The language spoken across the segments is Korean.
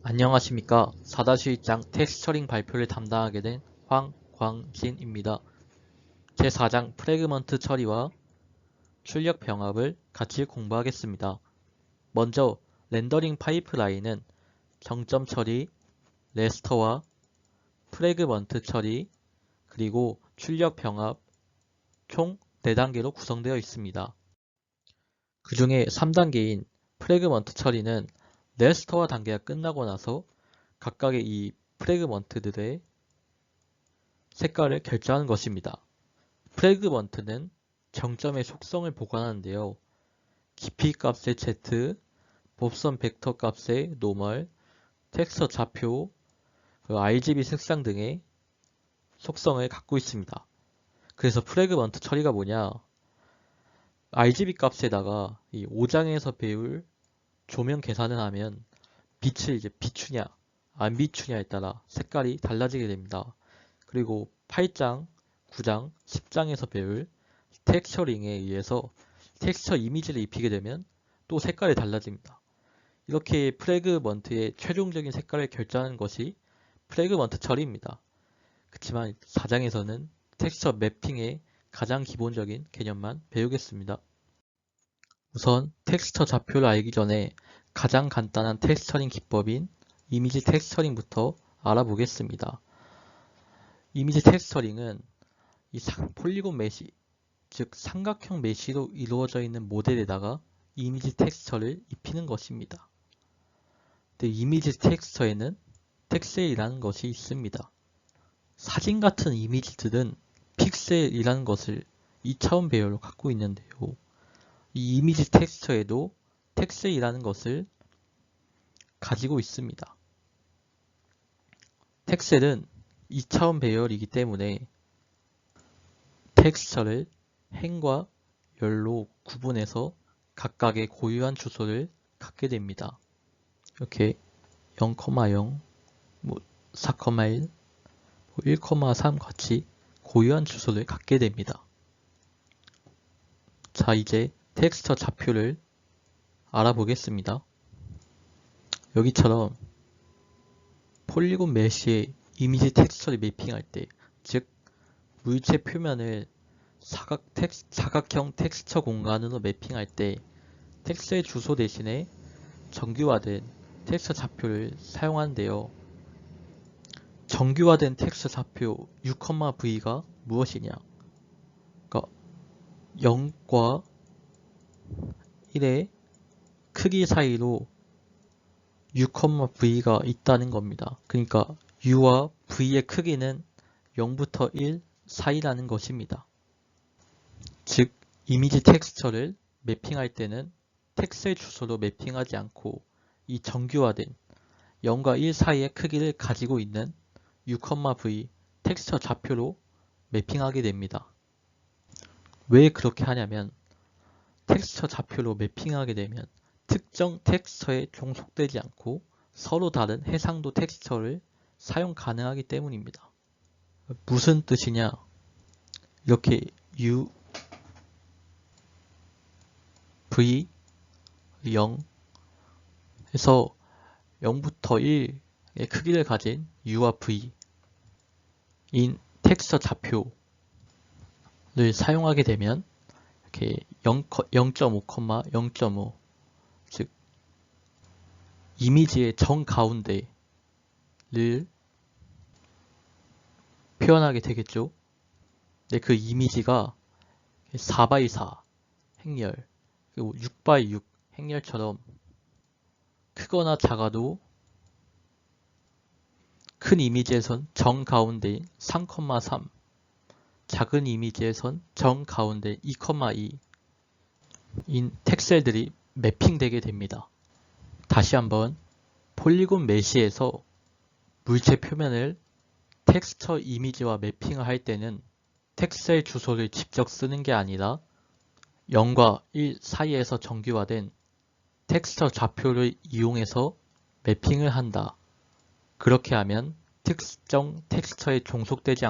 안녕하십니까. 4-1장 텍스처링 발표를 담당하게 된 황광진입니다. 제4장 프래그먼트 처리와 출력 병합을 같이 공부하겠습니다. 먼저 렌더링 파이프라인은 정점 처리, 레스터와 프래그먼트 처리, 그리고 출력 병합 총 4단계로 구성되어 있습니다. 그 중에 3단계인 프래그먼트 처리는 레스터와 단계가 끝나고 나서 각각의 이 프래그먼트들의 색깔을 결정하는 것입니다. 프래그먼트는 정점의 속성을 보관하는데요. 깊이 값의 Z, 봅선 벡터 값의 노멀, 텍스처 좌표, RGB 색상 등의 속성을 갖고 있습니다. 그래서 프래그먼트 처리가 뭐냐? RGB 값에다가 이 5장에서 배울 조명 계산을 하면 빛을 이제 비추냐 안 비추냐에 따라 색깔이 달라지게 됩니다. 그리고 8장, 9장, 10장에서 배울 텍스처링에 의해서 텍스처 이미지를 입히게 되면 또 색깔이 달라집니다. 이렇게 프래그먼트의 최종적인 색깔을 결정하는 것이 프래그먼트 처리입니다. 그렇지만 4장에서는 텍스처 매핑의 가장 기본적인 개념만 배우겠습니다. 우선 텍스처 좌표를 알기 전에 가장 간단한 텍스처링 기법인 이미지 텍스처링부터 알아보겠습니다. 이미지 텍스처링은 이 폴리곤 메시, 즉 삼각형 메시로 이루어져 있는 모델에다가 이미지 텍스처를 입히는 것입니다. 근데 이미지 텍스처에는 텍셀이라는 것이 있습니다. 사진 같은 이미지들은 픽셀이라는 것을 2차원 배열로 갖고 있는데요. 이 이미지 텍스처에도 텍셀이라는 것을 가지고 있습니다. 텍셀은 2차원 배열이기 때문에 텍스처를 행과 열로 구분해서 각각의 고유한 주소를 갖게 됩니다. 이렇게 0,0, 4,1, 1,3 같이 고유한 주소를 갖게 됩니다. 자, 이제 텍스처 좌표를 알아보겠습니다. 여기처럼 폴리곤 메시의 이미지 텍스처를 매핑할 때, 즉 물체 표면을 사각형 텍스처 공간으로 매핑할 때 텍스처의 주소 대신에 정규화된 텍스처 좌표를 사용하는데요. 정규화된 텍스처 좌표 U,V가 무엇이냐? 그러니까 0과 1의 크기 사이로 U,V가 있다는 겁니다. 그러니까 U와 V의 크기는 0부터 1 사이라는 것입니다. 즉, 이미지 텍스처를 매핑할 때는 텍스처 주소로 매핑하지 않고 이 정규화된 0과 1 사이의 크기를 가지고 있는 U,V 텍스처 좌표로 매핑하게 됩니다. 왜 그렇게 하냐면 텍스처 좌표로 매핑하게 되면 특정 텍스처에 종속되지 않고 서로 다른 해상도 텍스처를 사용 가능하기 때문입니다. 무슨 뜻이냐? 이렇게 U, V, 0 해서 0부터 1의 크기를 가진 U와 V 인 텍스처 좌표를 사용하게 되면 이렇게 0.5, 0.5 즉 이미지의 정가운데를 표현하게 되겠죠. 근데 그 이미지가 4x4 행렬 그리고 6x6 행렬처럼 크거나 작아도 큰 이미지에선 정가운데인 3,3 작은 이미지에선 정가운데 2,2인 텍셀들이 매핑되게 됩니다. 다시 한번 폴리곤 메시에서 물체 표면을 텍스처 이미지와 매핑을 할 때는 텍셀 주소를 직접 쓰는 게 아니라 0과 1 사이에서 정규화된 텍스처 좌표를 이용해서 매핑을 한다. 그렇게 하면 특정 텍스처에 종속되지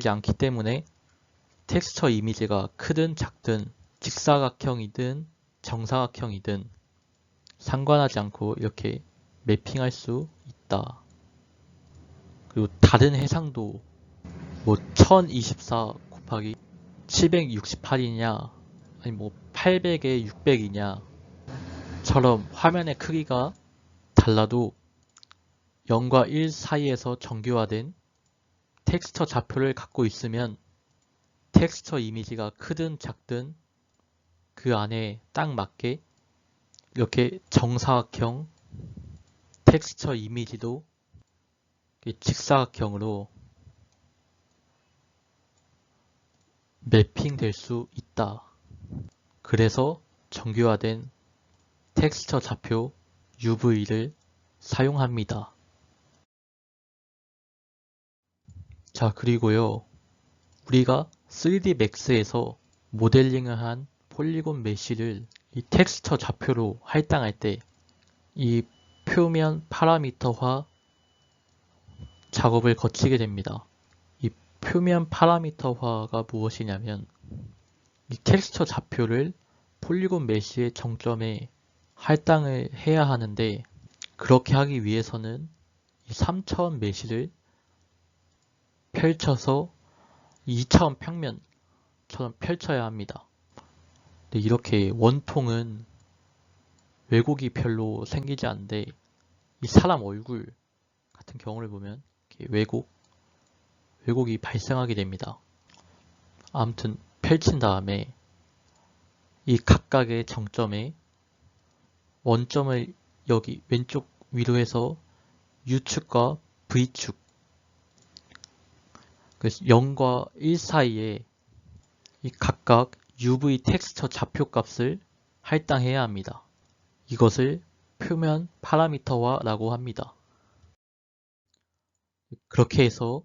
않기 때문에 텍스처 이미지가 크든 작든 직사각형이든 정사각형이든 상관하지 않고 이렇게 매핑할 수 있다. 그리고 다른 해상도 뭐 1024 곱하기 768이냐 아니 뭐 800에 600이냐 처럼 화면의 크기가 달라도 0과 1 사이에서 정교화된 텍스처 좌표를 갖고 있으면 텍스처 이미지가 크든 작든 그 안에 딱 맞게 이렇게 정사각형 텍스처 이미지도 직사각형으로 매핑될 수 있다. 그래서 정교화된 텍스처 좌표 UV를 사용합니다. 자, 그리고요. 우리가 3D Max에서 모델링을 한 폴리곤 메쉬를 이 텍스처 좌표로 할당할 때 이 표면 파라미터화 작업을 거치게 됩니다. 이 표면 파라미터화가 무엇이냐면 이 텍스처 좌표를 폴리곤 메쉬의 정점에 할당을 해야 하는데 그렇게 하기 위해서는 이 3차원 메쉬를 펼쳐서 2차원 평면처럼 펼쳐야 합니다. 근데 이렇게 원통은 왜곡이 별로 생기지 않는데 이 사람 얼굴 같은 경우를 보면 이렇게 왜곡이 발생하게 됩니다. 아무튼 펼친 다음에 이 각각의 정점에 원점을 여기 왼쪽 위로 해서 U축과 V축 그래서 0과 1 사이에 이 각각 UV 텍스처 좌표 값을 할당해야 합니다. 이것을 표면 파라미터화라고 합니다. 그렇게 해서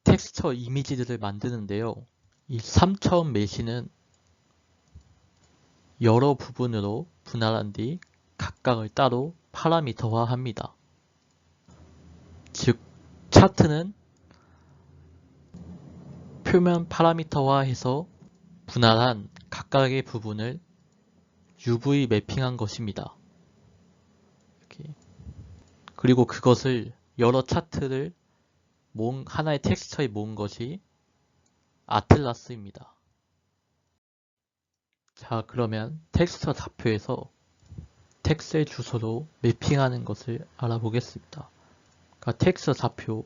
텍스처 이미지들을 만드는데요. 이 3차원 메쉬는 여러 부분으로 분할한 뒤 각각을 따로 파라미터화 합니다. 즉, 차트는 표면 파라미터화해서 분할한 각각의 부분을 UV 매핑한 것입니다. 이렇게. 그리고 그것을 여러 차트를 하나의 텍스처에 모은 것이 아틀라스입니다. 자, 그러면 텍스처 좌표에서 텍스의 주소로 매핑하는 것을 알아보겠습니다. 그러니까 텍스처 좌표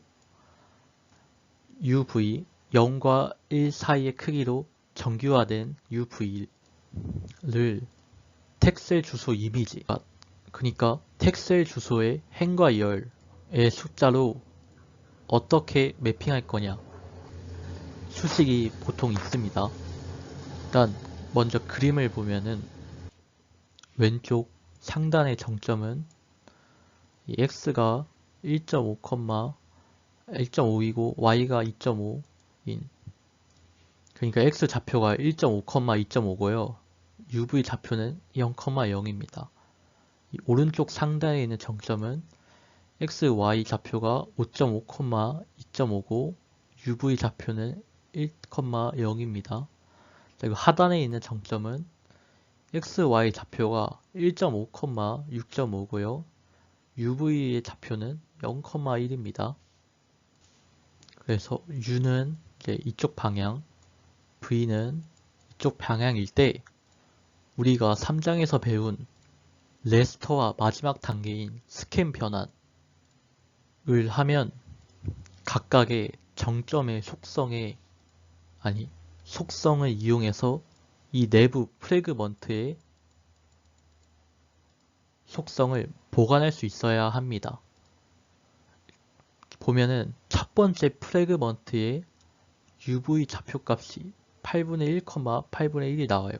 UV 0과 1 사이의 크기로 정규화된 UV를 텍셀 주소 이미지 그러니까 텍셀 주소의 행과 열의 숫자로 어떻게 매핑할 거냐 수식이 보통 있습니다. 일단 먼저 그림을 보면은 왼쪽 상단의 정점은 이 x가 1.5, 1.5이고 y가 2.5인 그러니까 x 좌표가 1.5, 2.5고요. UV 좌표는 0,0입니다. 이 오른쪽 상단에 있는 정점은 x, y 좌표가 5.5, 2.5고 UV 좌표는 1,0입니다. 그리고 하단에 있는 정점은 x, y 좌표가 1.5, 6.5고요. UV의 좌표는 0,1입니다. 그래서 U는 이제 이쪽 방향, V는 이쪽 방향일 때 우리가 3장에서 배운 레스터와 마지막 단계인 스캔 변환을 하면 각각의 정점의 속성을 이용해서 이 내부 프래그먼트의 속성을 보관할 수 있어야 합니다. 보면은 첫 번째 프래그먼트의 UV 좌표값이 8분의 1, 8분의 1이 나와요.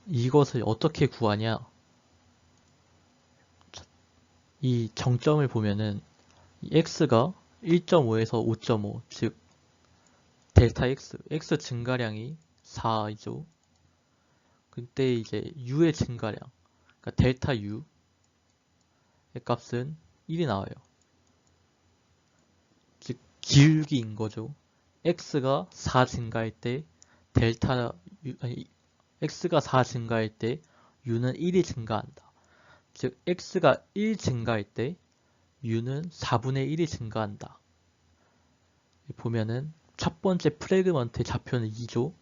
이것을 어떻게 구하냐? 이 정점을 보면은 이 x가 1.5에서 5.5, 즉 델타 x 증가량이 4이죠. 그때 이제 u의 증가량, 그러니까 델타 u의 값은 1이 나와요. 즉 기울기인 거죠. x가 4 증가할 때 x가 4 증가할 때 u는 1이 증가한다. 즉 x가 1 증가할 때 u는 4분의 1이 증가한다. 보면은 첫 번째 프래그먼트의 좌표는 2죠.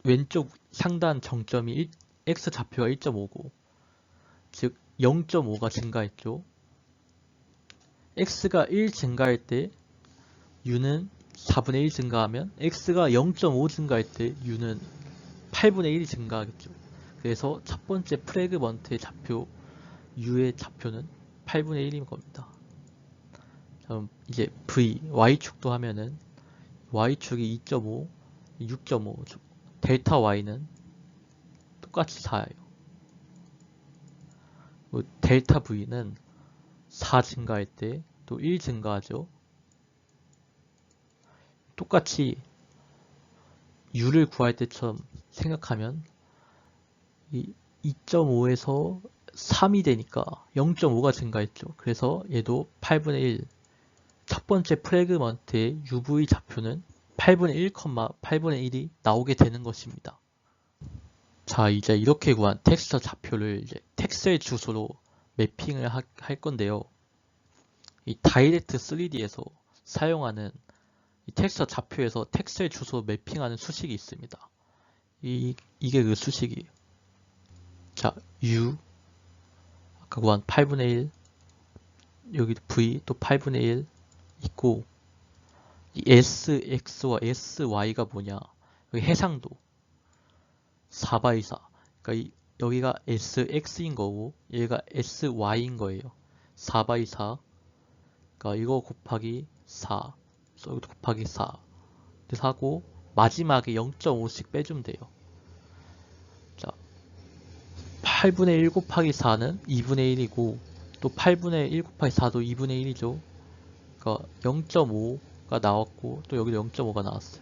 왼쪽 상단 정점이 x 좌표가 1.5고 즉 0.5가 증가했죠. x가 1 증가할 때 u는 4분의 1 증가하면 x가 0.5 증가할 때 u는 8분의 1이 증가하겠죠. 그래서 첫 번째 프래그먼트의 좌표 u의 좌표는 8분의 1인 겁니다. 그럼 이제 v, y축도 하면은 y축이 2.5, 6.5, 델타 y는 똑같이 4예요. 델타 v는 4 증가할 때 또 1 증가하죠. 똑같이 u를 구할 때처럼 생각하면 이 2.5에서 3이 되니까 0.5가 증가했죠. 그래서 얘도 8분의 1. 첫 번째 프래그먼트의 uv 좌표는 8분의 1, 8분의 1이 나오게 되는 것입니다. 자, 이제 이렇게 구한 텍스처 좌표를 이제 텍셀 주소로 매핑을 할 건데요. 이 다이렉트 3D에서 사용하는 이 텍스처 좌표에서 텍셀 주소 매핑하는 수식이 있습니다. 이게 그 수식이에요. 자, u 아까 구한 8분의 1 여기 v 또 8분의 1 있고 이 sx와 sy가 뭐냐? 여기 해상도 4x4 그러니까 여기가 sx인 거고 얘가 sy인 거예요. 4x4 그러니까 이거 곱하기 4 여기도 곱하기 4 이렇게 하고 마지막에 0.5씩 빼주면 돼요. 자, 8분의 1 곱하기 4는 2분의 1이고 또 8분의 1 곱하기 4도 2분의 1이죠. 그러니까 0.5가 나왔고 또 여기도 0.5가 나왔어요.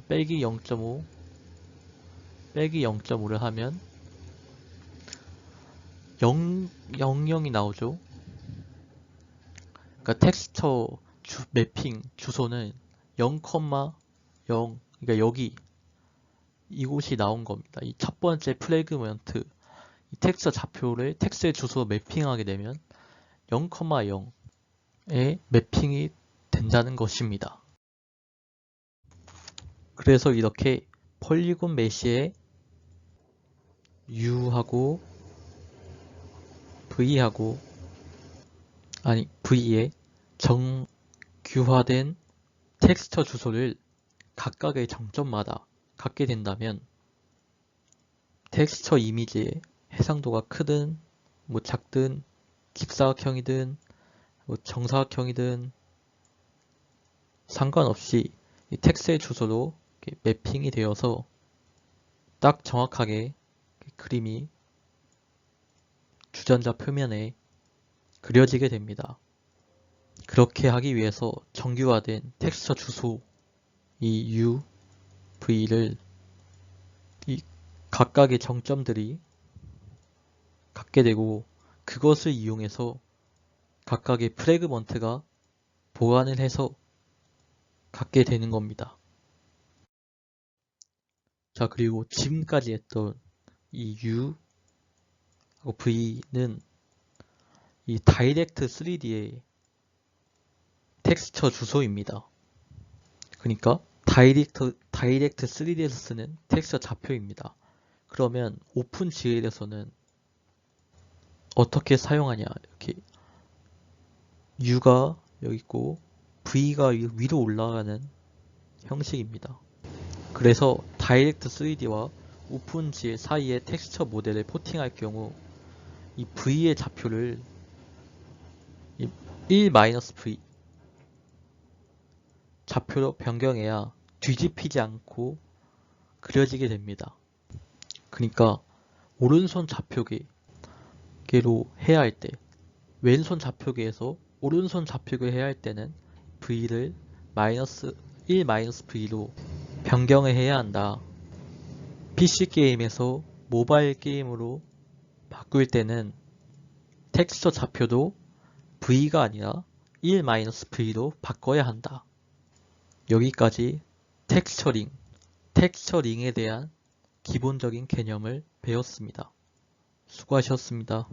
빼기 0.5 빼기 0.5를 하면 0이 나오죠. 그러니까 텍스처 매핑 주소는 0,0 그러니까 여기 이곳이 나온 겁니다. 이 첫 번째 프래그먼트 이 텍스처 좌표를 텍스트의 주소로 매핑하게 되면 0,0에 매핑이 된다는 것입니다. 그래서 이렇게 폴리곤 메시에 U하고 V하고 V에 정규화된 텍스처 주소를 각각의 정점마다 갖게 된다면 텍스처 이미지의 해상도가 크든 뭐 작든 직사각형이든 뭐 정사각형이든 상관없이 이 텍스트의 주소로 매핑이 되어서 딱 정확하게 그림이 주전자 표면에 그려지게 됩니다. 그렇게 하기 위해서 정규화된 텍스처 주소 이 U, V를 이 각각의 정점들이 갖게 되고 그것을 이용해서 각각의 프래그먼트가 보완을 해서 갖게 되는 겁니다. 자, 그리고 지금까지 했던 이 U 하고 V는 이 다이렉트 3D의 텍스처 주소입니다. 그러니까 다이렉트 3D에서 쓰는 텍스처 좌표입니다. 그러면 오픈 GL에서는 어떻게 사용하냐? 이렇게 U가 여기 있고 V가 위로 올라가는 형식입니다. 그래서 다이렉트 3D와 오픈 GL 사이에 텍스처 모델을 포팅할 경우 이 V의 좌표를 1-V 좌표로 변경해야 뒤집히지 않고 그려지게 됩니다. 그러니까 오른손 좌표계로 해야 할 때 왼손 좌표계에서 오른손 좌표계 해야 할 때는 V를 1-V로 변경을 해야 한다. PC 게임에서 모바일 게임으로 바꿀 때는 텍스처 좌표도 V가 아니라 1-V로 바꿔야 한다. 여기까지 텍스처링에 대한 기본적인 개념을 배웠습니다. 수고하셨습니다.